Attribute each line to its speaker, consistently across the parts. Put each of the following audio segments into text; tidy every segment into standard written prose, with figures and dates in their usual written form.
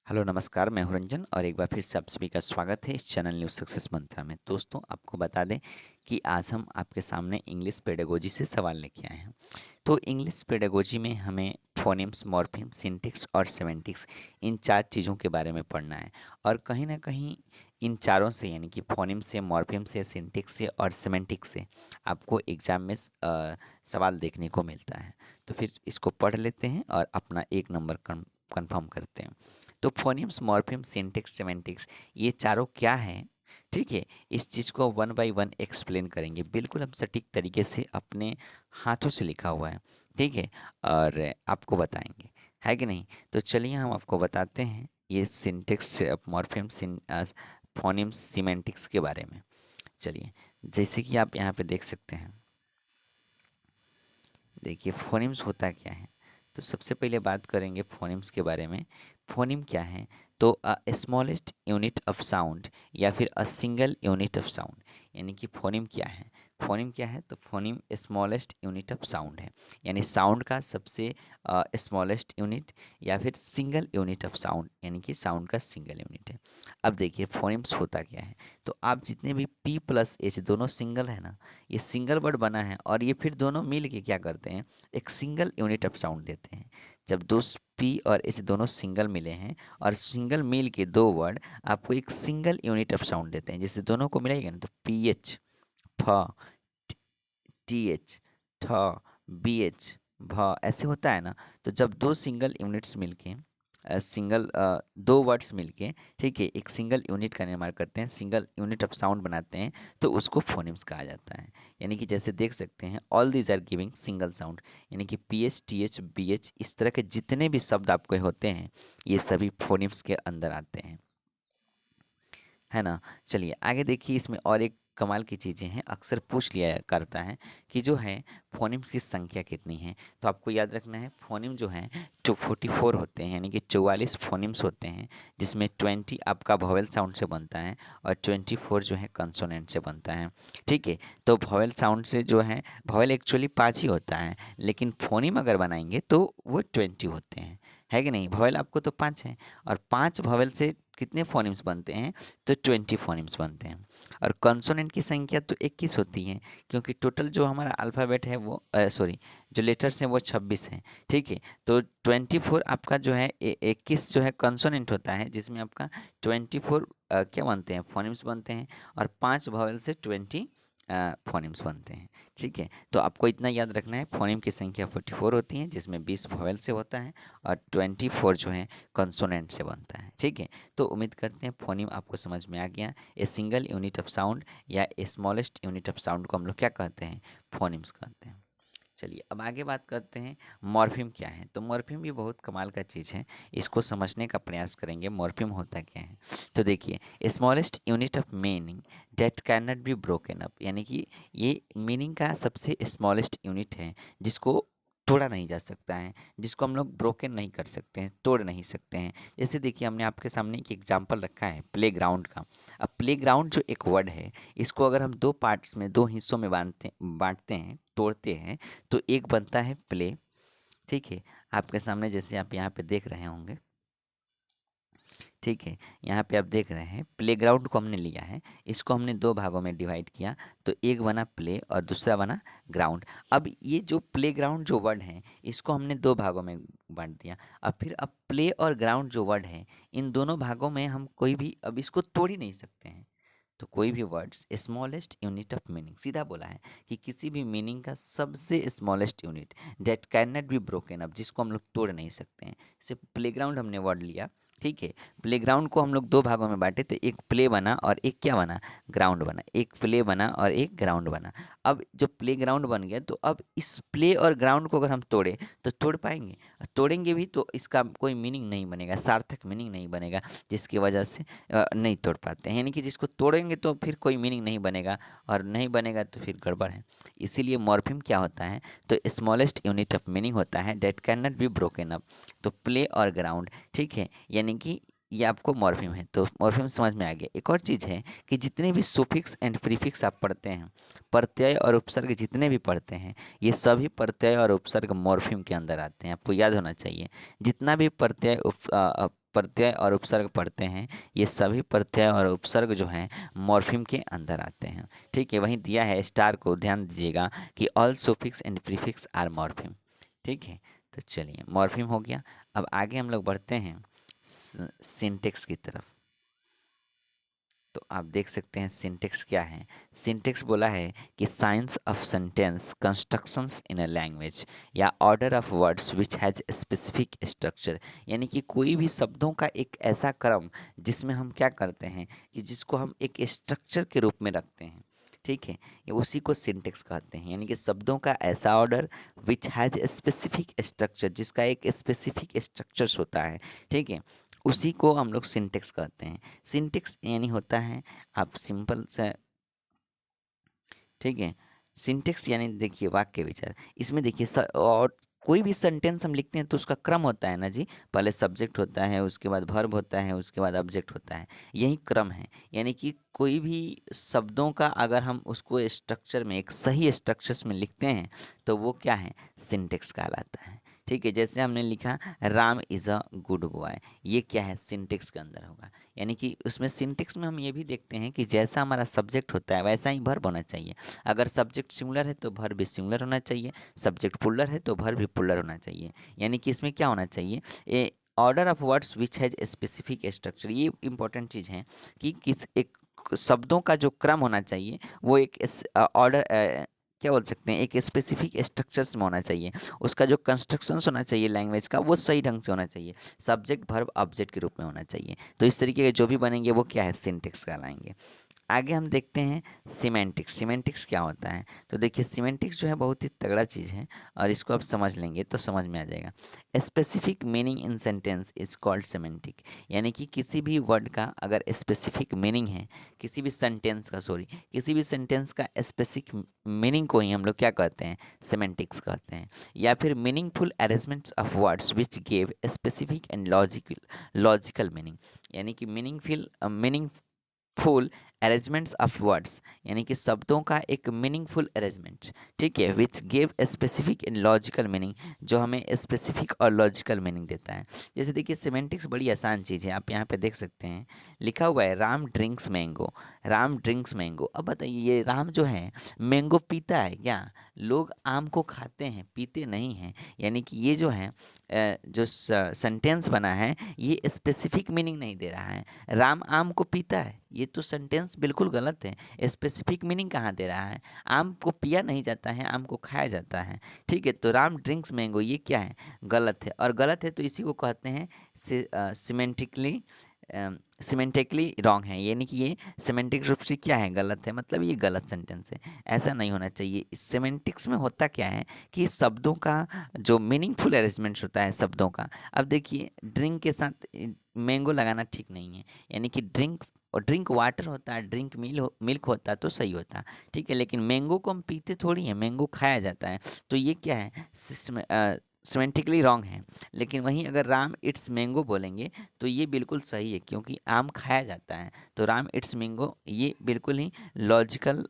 Speaker 1: Hello नमस्कार, मैं हूं रंजन और एक बार फिर से आप सभी का स्वागत है इस चैनल न्यूज़ सक्सेस मंत्रा में। दोस्तों, आपको बता दें कि आज हम आपके सामने इंग्लिश पेडागोजी से सवाल लेके आए हैं। तो इंग्लिश पेडागोजी में हमें फोनेम्स, मॉर्फीम, सिंटैक्स और सेमेंटिक्स इन चार चीज़ों के बारे में पढ़ना है। और कहीं ना कहीं इन चारों से यानी कि फोनेम से, मॉर्फीम से, सिंटैक्स से और सेमेंटिक्स से आपको एग्जाम में सवाल देखने को मिलता है। तो फिर इसको पढ़ लेते हैं और अपना एक नंबर कंफर्म करते हैं। तो फोनेम्स, मॉर्फीम, सिंटैक्स, सेमेंटिक्स ये चारों क्या हैं? ठीक है, इस चीज़ को वन बाय वन एक्सप्लेन करेंगे। बिल्कुल हम सटीक तरीके से अपने हाथों से लिखा हुआ है, ठीक है, और आपको बताएंगे, है कि नहीं? तो चलिए हम आपको बताते हैं ये सिंटैक्स, मॉर्फीम, फोनेम्स, सीमेंटिक्स के बारे में। चलिए, जैसे कि आप यहाँ पे देख सकते हैं, देखिए फोनेम्स होता क्या है। तो सबसे पहले बात करेंगे फोनेम्स के बारे में। फोनेम क्या है? तो a smallest unit of sound या फिर a single unit of sound, यानी कि फोनेम क्या है? फोनेम क्या है? तो phoneme smallest unit of sound है, यानी साउंड का सबसे स्मॉलेस्ट यूनिट या फिर सिंगल यूनिट ऑफ साउंड, यानी कि साउंड का सिंगल यूनिट है। अब देखिए फोनेम्स होता क्या है। तो आप जितने भी पी प्लस एच दोनों सिंगल है ना, ये सिंगल वर्ड बना है और ये फिर दोनों मिल के क्या करते हैं, एक सिंगल यूनिट ऑफ साउंड देते हैं। जब दो पी और एच दोनों सिंगल मिले हैं और सिंगल मिल के दो वर्ड आपको एक सिंगल यूनिट ऑफ साउंड देते हैं, जैसे दोनों को मिलाएगा ना तो पी एच, फ, टी एच, ठ, बी एच, भ, ऐसे होता है ना। तो जब दो सिंगल यूनिट्स मिलके दो वर्ड्स मिलके, ठीक है, एक सिंगल यूनिट का निर्माण करते हैं, सिंगल यूनिट ऑफ साउंड बनाते हैं, तो उसको फोनेम्स कहा जाता है। यानी कि जैसे देख सकते हैं, all these are giving single sound, यानी कि P H, T H, B H, इस तरह के जितने भी शब्द आपको होते हैं ये सभी फोनेम्स के अंदर आते हैं, है ना। चलिए आगे देखिए, इसमें और एक कमाल की चीज़ें हैं, अक्सर पूछ लिया करता है कि जो है फोनेम्स की संख्या कितनी है। तो आपको याद रखना है, फोनेम जो है 44 होते हैं, यानी कि 44 फोनेम्स होते हैं, जिसमें 20 आपका वॉवेल साउंड से बनता है और 24 जो है कंसोनेंट से बनता है, ठीक है। तो वॉवेल साउंड से जो है, वॉवेल एक्चुअली 5 ही होता है, लेकिन फोनेम अगर बनाएंगे तो वो 20 होते हैं, है कि नहीं। वॉवेल आपको तो 5 है और 5 वॉवेल से कितने फोनेम्स बनते हैं, तो 20 फोनेम्स बनते हैं। और कंसोनेंट की संख्या तो 21 होती है, क्योंकि टोटल जो हमारा अल्फ़ाबेट है वो सॉरी, जो लेटर्स हैं वो 26 हैं, ठीक है। तो 24 आपका जो है 21 जो है कंसोनेंट होता है, जिसमें आपका 24 क्या बनते हैं, फोनेम्स बनते हैं, और 5 वॉवेल से 20 फोनेम्स बनते हैं, ठीक है। तो आपको इतना याद रखना है, फोनेम की संख्या 44 होती है, जिसमें 20 वॉवेल से होता है और 24 जो है कंसोनेंट से बनता है, ठीक है। तो उम्मीद करते हैं फोनेम आपको समझ में आ गया। A single unit of sound या स्मॉलेस्ट यूनिट ऑफ साउंड को हम लोग क्या कहते हैं, फोनेम्स कहते हैं। चलिए अब आगे बात करते हैं, मॉर्फीम क्या है। तो मॉर्फीम भी बहुत कमाल का चीज़ है, इसको समझने का प्रयास करेंगे। मॉर्फीम होता क्या है? तो देखिए, smallest unit of meaning date can not be broken up, यानी कि ये मीनिंग का सबसे स्मॉलेस्ट यूनिट है, जिसको तोड़ा नहीं जा सकता है, जिसको हम लोग ब्रोकन नहीं कर सकते हैं, तोड़ नहीं सकते हैं। जैसे देखिए, हमने आपके सामने एक एग्जांपल रखा है प्लेग्राउंड का। अब प्लेग्राउंड जो एक वर्ड है, इसको अगर हम दो पार्ट्स में, दो हिस्सों में बांटते बांटते हैं, तोड़ते हैं, तो एक बनता है प्ले, ठीक है। आपके सामने जैसे आप यहाँ पे देख रहे होंगे, ठीक है, यहाँ पे आप देख रहे हैं प्लेग्राउंड को हमने लिया है, इसको हमने दो भागों में डिवाइड किया, तो एक बना प्ले और दूसरा बना ग्राउंड। अब ये जो प्लेग्राउंड जो वर्ड है, इसको हमने दो भागों में बांट दिया। अब प्ले और ग्राउंड जो वर्ड है, इन दोनों भागों में हम कोई भी अब इसको तोड़ ही नहीं सकते हैं। तो कोई भी words smallest unit of meaning, सीधा बोला है कि किसी भी मीनिंग का सबसे smallest unit date can not be broken up, जिसको हम लोग तोड़ नहीं सकते हैं। जैसे प्लेग्राउंड हमने वर्ड लिया, ठीक है, प्लेग्राउंड को हम लोग दो भागों में बांटे, तो एक प्ले बना और एक क्या बना, ग्राउंड बना। एक प्ले बना और एक ग्राउंड बना। अब जो प्ले ग्राउंड बन गया, तो अब इस प्ले और ग्राउंड को अगर हम तोड़े तो तोड़ पाएंगे? तोड़ेंगे भी तो इसका कोई मीनिंग नहीं बनेगा, सार्थक मीनिंग नहीं बनेगा, जिसकी वजह से नहीं तोड़ पाते हैं। यानी कि जिसको तोड़ेंगे तो फिर कोई मीनिंग नहीं बनेगा, और नहीं बनेगा तो फिर गड़बड़ है। इसीलिए मॉर्फीम क्या होता है, तो स्मॉलेस्ट यूनिट ऑफ मीनिंग होता है date can not be broken up. तो प्ले और ग्राउंड, ठीक है, यानी कि ये आपको मॉर्फीम है। तो मॉर्फीम समझ में आ गया। एक और चीज़ है कि जितने भी सुफिक्स एंड प्रीफिक्स आप पढ़ते हैं, प्रत्यय और उपसर्ग जितने भी पढ़ते हैं, ये सभी प्रत्यय और उपसर्ग मॉर्फीम के अंदर आते हैं, आपको याद होना चाहिए। जितना भी प्रत्यय प्रत्यय और उपसर्ग पढ़ते हैं, ये सभी प्रत्यय और उपसर्ग जो हैं मॉर्फिम के अंदर आते हैं। ठीक है, वहीं दिया है स्टार को, ध्यान दीजिएगा कि all suffix and prefix are morpheme. ठीक है, तो चलिए मॉर्फिम हो गया। अब आगे हम लोग बढ़ते हैं सिंटेक्स की तरफ। तो आप देख सकते हैं सिंटेक्स क्या है। सिंटेक्स बोला है कि science of sentence constructions in a language या order of words which has specific structure, यानी कि कोई भी शब्दों का एक ऐसा क्रम जिसमें हम क्या करते हैं कि जिसको हम एक स्ट्रक्चर के रूप में रखते हैं। ठीक है, ये उसी को सिंटेक्स कहते हैं, यानी कि शब्दों का ऐसा order which has specific structure, जिसका एक स्पेसिफिक स्ट्रक्चर्स होता है। ठीक है, उसी को हम लोग सिंटेक्स कहते हैं। सिंटेक्स यानी होता है, आप सिंपल से, ठीक है, सिंटेक्स यानी देखिए वाक्य विचार। इसमें देखिए और कोई भी सेंटेंस हम लिखते हैं तो उसका क्रम होता है ना जी, पहले सब्जेक्ट होता है, उसके बाद वर्ब होता है, उसके बाद ऑब्जेक्ट होता है, यही क्रम है। यानी कि कोई भी शब्दों का अगर हम उसको स्ट्रक्चर में, एक सही स्ट्रक्चर्स में लिखते हैं तो वो क्या है, सिंटेक्स कहलाता है। ठीक है, जैसे हमने लिखा Ram is a good boy, ये क्या है, सिंटेक्स के अंदर होगा। यानी कि उसमें सिंटेक्स में हम ये भी देखते हैं कि जैसा हमारा सब्जेक्ट होता है वैसा ही वर्ब होना चाहिए। अगर सब्जेक्ट सिंगुलर है तो वर्ब भी सिंगुलर होना चाहिए, सब्जेक्ट पुल्लर है तो वर्ब भी पुल्लर होना चाहिए। यानी कि इसमें क्या होना चाहिए, a order of words which has specific structure, ये इंपॉर्टेंट चीज़ है कि किस एक शब्दों का जो क्रम होना चाहिए वो एक ऑर्डर, क्या बोल सकते हैं, एक स्पेसिफिक स्ट्रक्चर्स में होना चाहिए। उसका जो कंस्ट्रक्शंस होना चाहिए लैंग्वेज का वो सही ढंग से होना चाहिए, सब्जेक्ट वर्ब ऑब्जेक्ट के रूप में होना चाहिए। तो इस तरीके के जो भी बनेंगे वो क्या है, सिंटेक्स कहलाएंगे। आगे हम देखते हैं सीमेंटिक्स। सीमेंटिक्स क्या होता है, तो देखिए सीमेंटिक्स जो है बहुत ही तगड़ा चीज़ है, और इसको आप समझ लेंगे तो समझ में आ जाएगा। Specific meaning in sentence is called semantic, यानी कि किसी भी वर्ड का अगर स्पेसिफिक मीनिंग है, किसी भी सेंटेंस का, सॉरी, किसी भी सेंटेंस का स्पेसिफिक मीनिंग को ही हम लोग क्या कहते हैं, सीमेंटिक्स कहते हैं। या फिर meaningful arrangements of words which give specific and logical meaning, यानी कि मीनिंगफुल अरेंजमेंट्स ऑफ वर्ड्स, यानी कि शब्दों का एक मीनिंगफुल अरेंजमेंट। ठीक है, which give specific and logical meaning, जो हमें स्पेसिफिक और लॉजिकल मीनिंग देता है। जैसे देखिए सिमेंटिक्स बड़ी आसान चीज़ है, आप यहाँ पे देख सकते हैं लिखा हुआ है Ram drinks mango, Ram drinks mango. अब बताइए ये राम जो है मैंगो पीता है क्या, लोग आम को खाते हैं, पीते नहीं हैं। यानी कि ये जो है जो सेंटेंस बना है ये स्पेसिफिक मीनिंग नहीं दे रहा है। राम आम को पीता है, ये तो सेंटेंस बिल्कुल गलत है। स्पेसिफिक मीनिंग कहाँ दे रहा है, आम को पिया नहीं जाता है, आम को खाया जाता है। ठीक है, तो राम ड्रिंक्स मैंगो ये क्या है, गलत है, और गलत है तो इसी को कहते हैं सिमेंटिकली सिमेंटिकली रॉन्ग है। यानी कि ये सिमेंटिक रूप से क्या है, गलत है, मतलब ये गलत सेंटेंस है, ऐसा नहीं होना चाहिए। इस सिमेंटिक्स में होता क्या है कि शब्दों का जो मीनिंगफुल अरेंजमेंट्स होता है शब्दों का। अब देखिए ड्रिंक के साथ मैंगो लगाना ठीक नहीं है, यानी कि ड्रिंक वाटर होता है, ड्रिंक मिल्क होता है तो सही होता। ठीक है, लेकिन मैंगो को हम पीते थोड़ी हैं, मैंगो खाया जाता है, तो ये क्या है, सिमेंटिकली रॉन्ग है। लेकिन वहीं अगर राम इट्स मैंगो बोलेंगे तो ये बिल्कुल सही है, क्योंकि आम खाया जाता है, तो राम इट्स मैंगो ये बिल्कुल ही लॉजिकल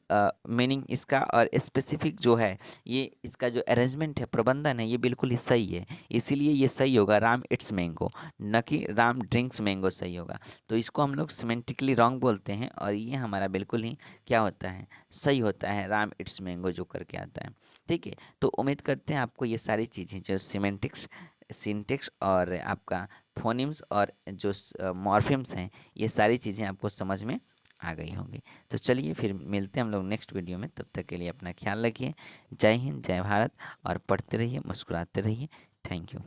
Speaker 1: मीनिंग इसका, और स्पेसिफिक जो है ये इसका जो अरेंजमेंट है, प्रबंधन है, ये बिल्कुल ही सही है। इसीलिए ये सही होगा राम इट्स मैंगो, न कि राम ड्रिंक्स मैंगो सही होगा। तो इसको हम लोग सिमेंटिकली रॉन्ग बोलते हैं, और ये हमारा बिल्कुल ही क्या होता है, सही होता है, राम इट्स मैंगो जो करके आता है। ठीक है, तो उम्मीद करते हैं आपको ये सारी चीज़ें जो सिमेंटिक्स, सिंटेक्स और आपका फोनिम्स और जो मॉर्फिम्स हैं, ये सारी चीज़ें आपको समझ में आ गई होंगी। तो चलिए फिर मिलते हैं हम लोग नेक्स्ट वीडियो में, तब तक के लिए अपना ख्याल रखिए। जय हिंद, जय भारत, और पढ़ते रहिए, मुस्कुराते रहिए। Thank you.